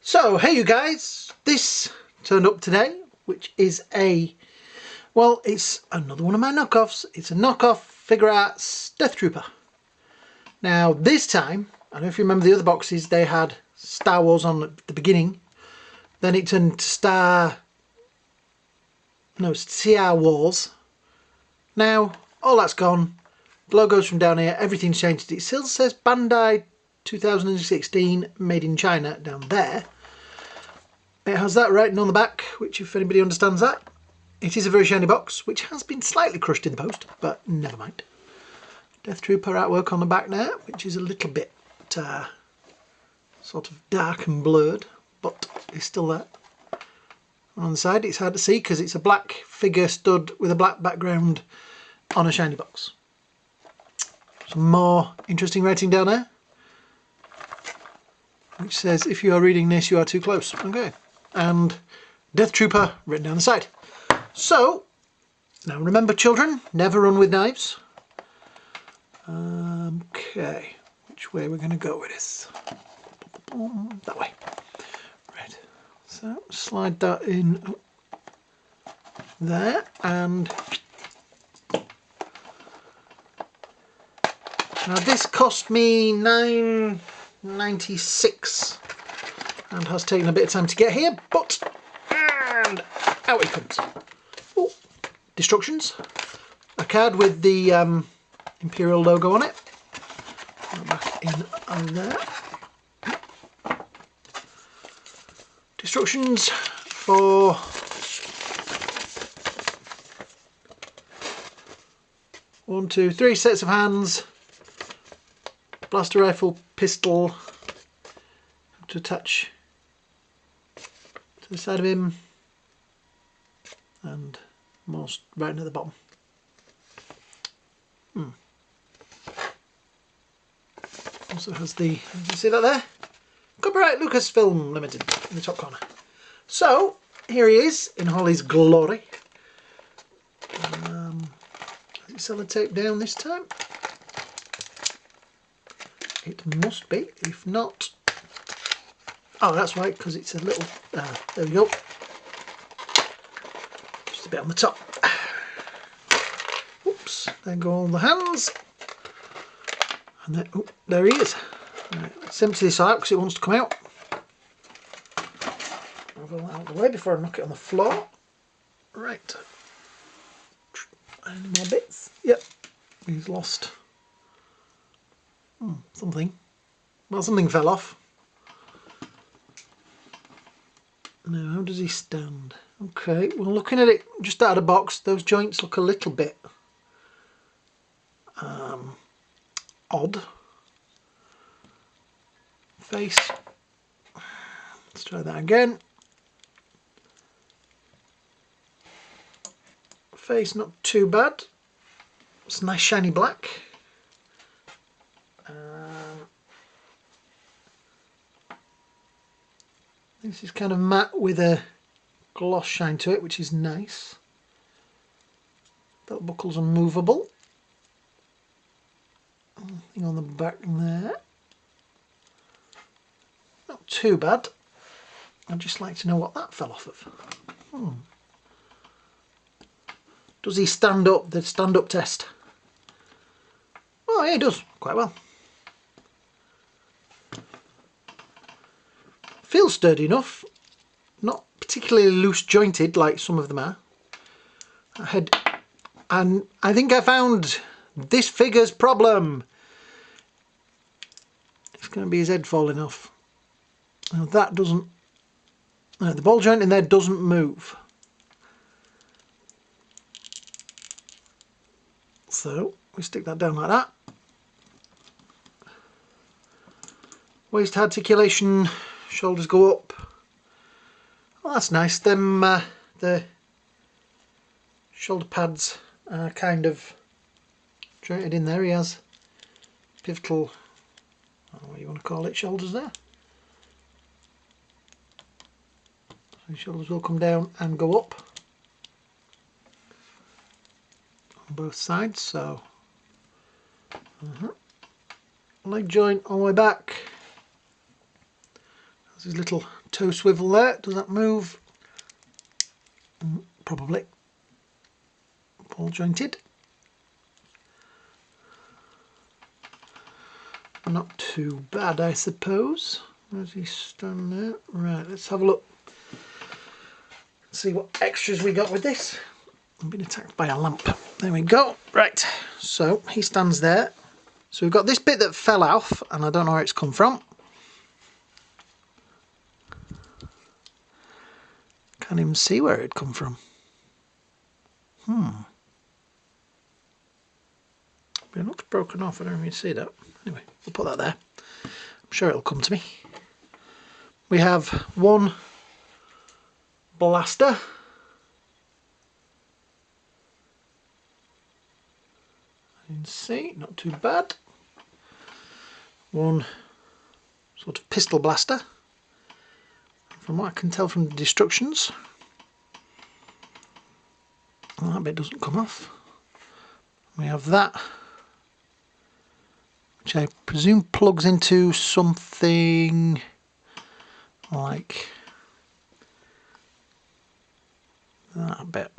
So, hey you guys, this turned up today, which is well, it's another one of my knockoffs. It's a knockoff Figuarts Death Trooper. Now, this time, I don't know if you remember the other boxes, they had Star Wars on at the beginning. Then it turned to CR Wars. Now, all that's gone. The logo's from down here, everything's changed. It still says Bandai 2016 made in China down there. It has that writing on the back, which if anybody understands that, it is a very shiny box, which has been slightly crushed in the post, but never mind. Death Trooper artwork on the back now, which is a little bit sort of dark and blurred, but it's still there. On the side it's hard to see because it's a black figure stud with a black background on a shiny box. Some more interesting writing down there, which says, if you are reading this, you are too close. Okay. And Death Trooper written down the side. So, now remember children, never run with knives. Okay, which way we're going to go with this? That way. Right, so slide that in there, and now this cost me $9.96 and has taken a bit of time to get here, but and out it comes. Ooh, Destructions, a card with the Imperial logo on it. Back in there. Destructions for one, two, three sets of hands. Blaster rifle, pistol to attach to the side of him, and most right at the bottom. Also has the, you see that there? Copyright Lucasfilm Limited in the top corner. So here he is in all his glory. Is it sellotape down this time? It must be, if not. Oh, that's right, because it's a little. There we go. Just a bit on the top. Oops, there go all the hands. And then, oh, there he is. Right, let's empty this out because it wants to come out. Move all that out of the way before I knock it on the floor. Right. Any more bits? Yep. He's lost something. Well, something fell off. Now, how does he stand? Okay, well, looking at it just out of the box, those joints look a little bit odd. Face. Let's try that again. Face not too bad. It's nice shiny black. This is kind of matte with a gloss shine to it, which is nice. Belt buckles are movable. Nothing on the back there. Not too bad. I'd just like to know what that fell off of. Does he stand up? The stand-up test. Oh, yeah, he does quite well. Feels sturdy enough. Not particularly loose jointed like some of them are. And I think I found this figure's problem. It's going to be his head falling off. Now that doesn't. No, the ball joint in there doesn't move. So we stick that down like that. Waist articulation, shoulders go up. Well, that's nice. Them the shoulder pads are kind of jointed in there. He has pivotal, I don't know what you want to call it, shoulders there. So shoulders will come down and go up on both sides. So leg joint all the way back. There's his little toe swivel there. Does that move? Probably. Ball jointed. Not too bad, I suppose. Where's he stand there? Right, let's have a look. See what extras we got with this. I'm being attacked by a lamp. There we go. Right, so he stands there. So we've got this bit that fell off, and I don't know where it's come from. Can't even see where it'd come from. It looks broken off. I don't even see that. Anyway, we'll put that there. I'm sure it'll come to me. We have one blaster. You can see, not too bad. One sort of pistol blaster. From what I can tell from the destructions. Well, that bit doesn't come off. We have that, which I presume plugs into something like that bit.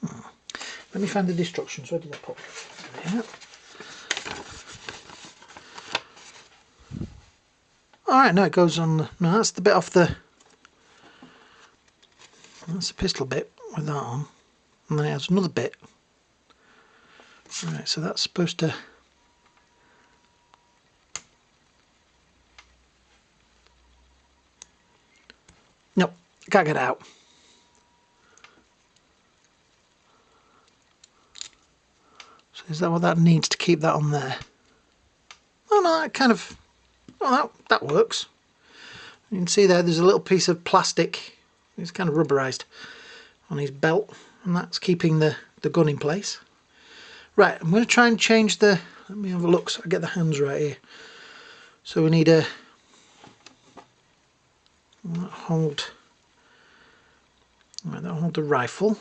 Let me find the destructions. Where did I put it? Yeah. Alright, no, it goes on. No, that's the bit off the. That's the pistol bit with that on. And then it has another bit. Right, so that's supposed to. Nope, can't get it out. So is that what that needs to keep that on there? Oh no, that kind of. Oh, that works. You can see there's a little piece of plastic. It's kind of rubberized on his belt, and that's keeping the gun in place. Right, I'm going to try and change the. Let me have a look so I get the hands right here. So we need a hold. Right, that'll hold the rifle,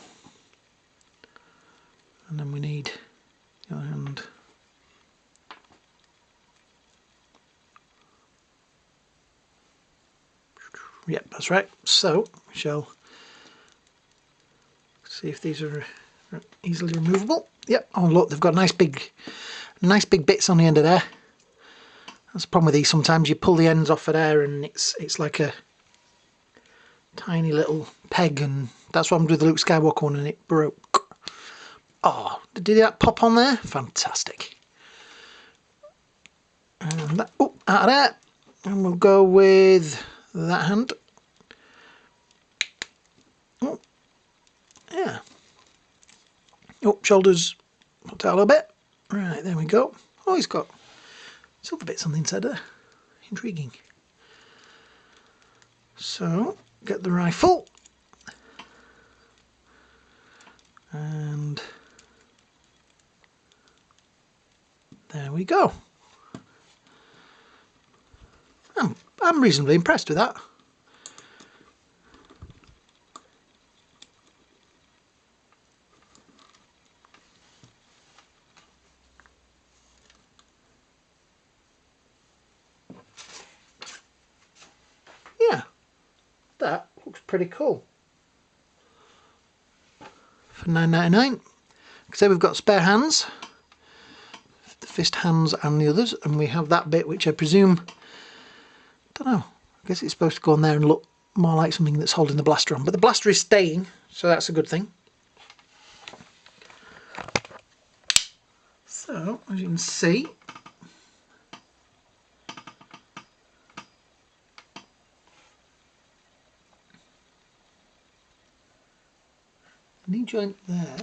and then we need the other hand. Yep, that's right. So we shall see if these are easily removable. Yep. Oh look, they've got nice big bits on the end of there. That's the problem with these. Sometimes you pull the ends off of there, and it's like a tiny little peg, and that's what happened with the Luke Skywalker one, and it broke. Oh, did that pop on there? Fantastic. And that, oh, out of there, and we'll go with that hand. Oh, yeah. Oh, shoulders popped out a little bit. Right, there we go. Oh, he's got silver bits on the inside there. Intriguing. So, get the rifle. And there we go. I'm reasonably impressed with that. Yeah, that looks pretty cool. For $9.99. So we've got spare hands, the fist hands and the others, and we have that bit which I presume, don't know, I guess it's supposed to go on there and look more like something that's holding the blaster on, but the blaster is staying, so that's a good thing. So as you can see, the knee joint there,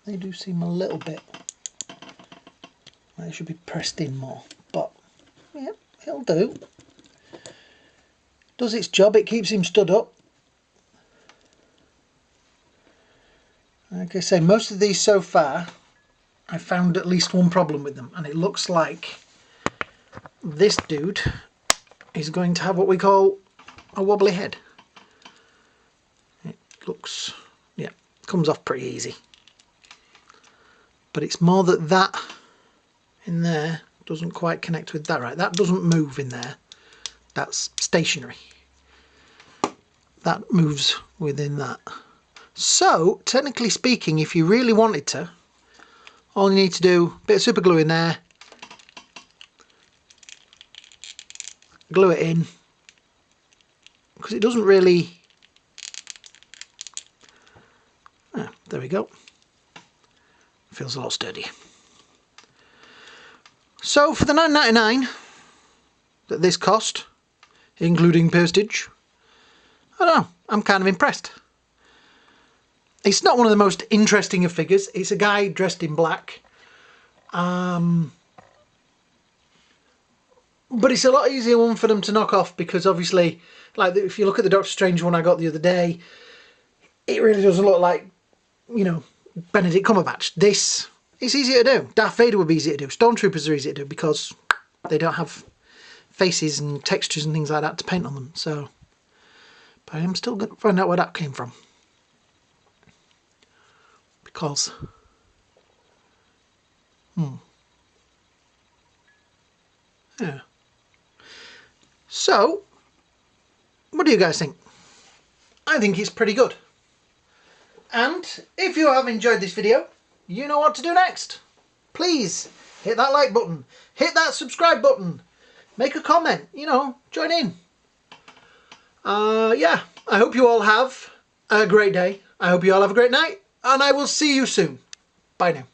they do seem a little bit like they should be pressed in more, but yeah, it'll do. Does its job, it keeps him stood up. Like I say, most of these so far, I found at least one problem with them, and it looks like this dude is going to have what we call a wobbly head. It looks, yeah, comes off pretty easy. But it's more that in there doesn't quite connect with that right. That doesn't move in there. That's stationary. That moves within that. So, technically speaking, if you really wanted to, all you need to do, a bit of super glue in there, glue it in, because it doesn't really... Ah, there we go. Feels a lot sturdier. So for the $9.99 that this cost, including postage, I don't know, I'm kind of impressed. It's not one of the most interesting of figures. It's a guy dressed in black. But it's a lot easier one for them to knock off, because obviously, like if you look at the Doctor Strange one I got the other day, it really doesn't look like, you know, Benedict Cumberbatch. This, it's easier to do. Darth Vader would be easier to do. Stormtroopers are easier to do because they don't have faces and textures and things like that to paint on them. So, but I am still going to find out where that came from. Because, yeah. So, what do you guys think? I think it's pretty good. And if you have enjoyed this video, you know what to do next. Please hit that like button, hit that subscribe button, make a comment, you know, join in. Yeah, I hope you all have a great day. I hope you all have a great night, and I will see you soon. Bye now.